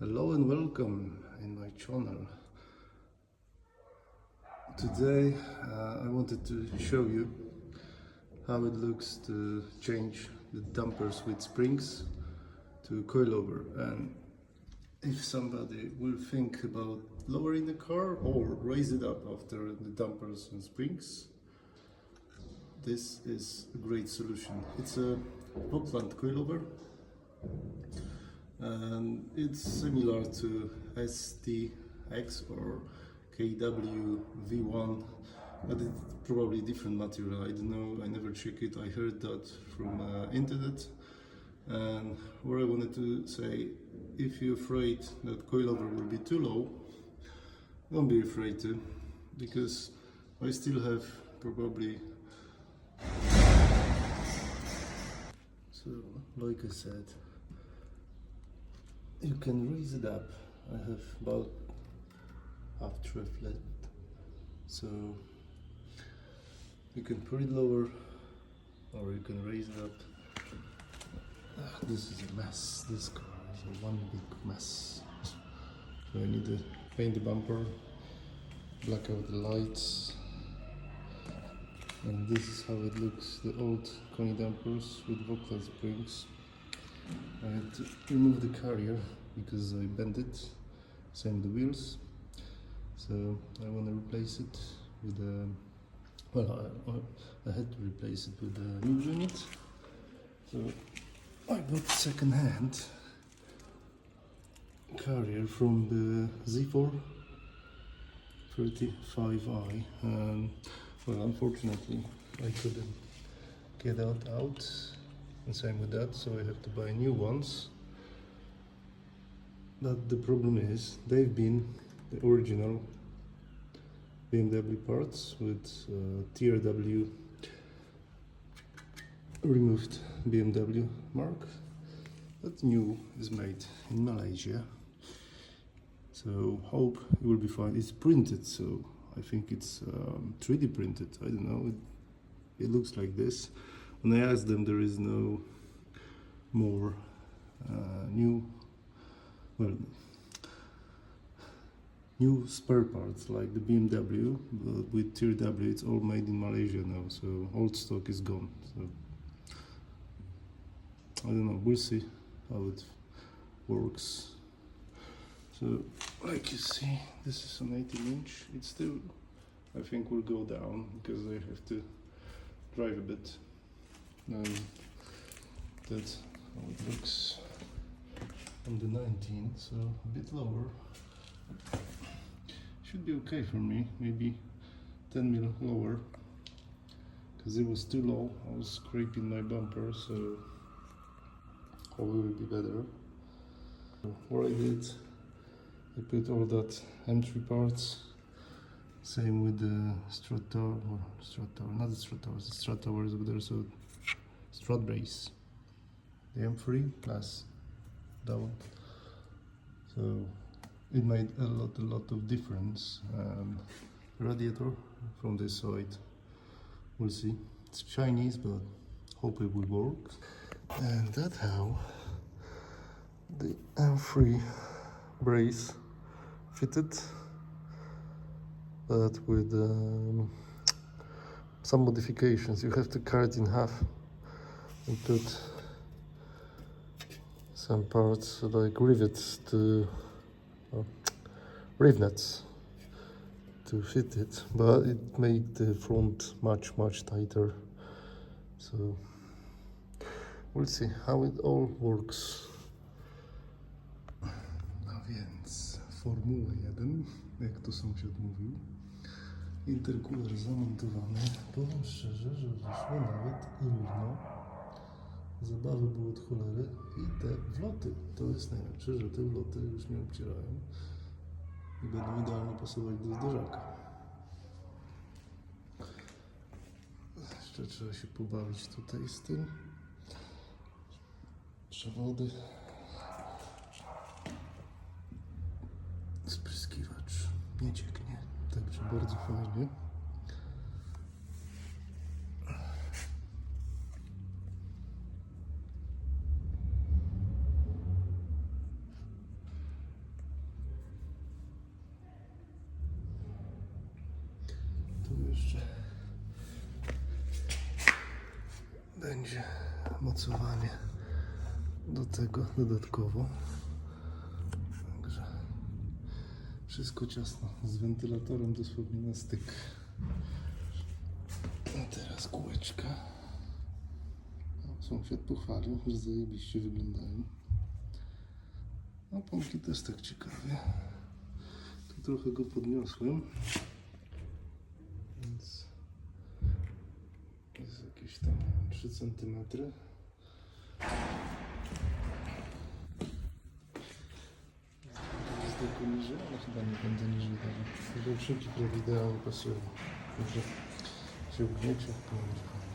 Hello and welcome in my channel. Today I wanted to show you how it looks to change the dampers with springs to coilover, and if somebody will think about lowering the car or raise it up after the dampers and springs, this is a great solution. It's a vogtland coilover, and it's similar to STX or KW V1, but it's probably different material. I don't know, I never check it. I heard that from internet. And what I wanted to say, if you're afraid that coilover will be too low, don't be afraid to, because I still have probably, so like I said, you can raise it up. I have about half drift left, so you can put it lower or you can raise it up. This is a mess. This car is one big mess. So I need to paint the bumper, black out the lights, and this is how it looks, the old coin dampers with vogtland springs. I had to remove the carrier because I bent it, same the wheels, so I want to replace it with a, I had to replace it with a new unit, so I bought second-hand carrier from the Z4 35i, and well, unfortunately I couldn't get out, and same with that, so I have to buy new ones. But the problem is they've been the original BMW parts with TRW removed BMW mark, but new is made in Malaysia, so hope it will be fine. It's printed, so I think it's 3D printed. I don't know, it looks like this. When I asked them, there is no more new spare parts like the BMW, but with TRW it's all made in Malaysia now, so old stock is gone. So I don't know, we'll see how it works. So like you see, this is an 18-inch. It still, I think, will go down because I have to drive a bit. That's how it looks on the 19, so a bit lower. Should be okay for me, maybe 10 mil lower, because it was too low. I was scraping my bumper, so hopefully it will be better. What I did, I put all that M3 parts, same with the strut tower, not the strut towers, the strut towers over there, so strut brace, the M3 plus down, so it made a lot of difference. Radiator from this side, we'll see. It's Chinese, but hope it will work. And that's how the M3 brace fitted, but with some modifications. You have to cut it in half and put some parts like rivets to rivets to fit it, but it made the front much tighter, so we'll see how it all works. A więc Formuła 1, jak to sąsiad mówił, intercooler zamontowany. Powiem szczerze, że wyszło nawet równo. Zabawy było od cholery i te wloty, to jest najlepsze, że te wloty już nie obcierają i będą idealnie pasować do zderzaka. Jeszcze trzeba się pobawić tutaj z tym. Przewody. Spryskiwacz nie cieknie, także bardzo fajnie. mocowanie do tego dodatkowo. Także wszystko ciasno. Z wentylatorem dosłownie na styk. A teraz kółeczka. Sąsiad pochwalił, że zajebiście wyglądają. A pompki też tak ciekawie. Tu trochę go podniosłem. Więc jest jakieś tam 3 cm. Jest tylko niżej, ale chyba nie będę niżej dalej. Żebrzynki pro wideo pasują. Także się ugniecie, to będzie fajnie.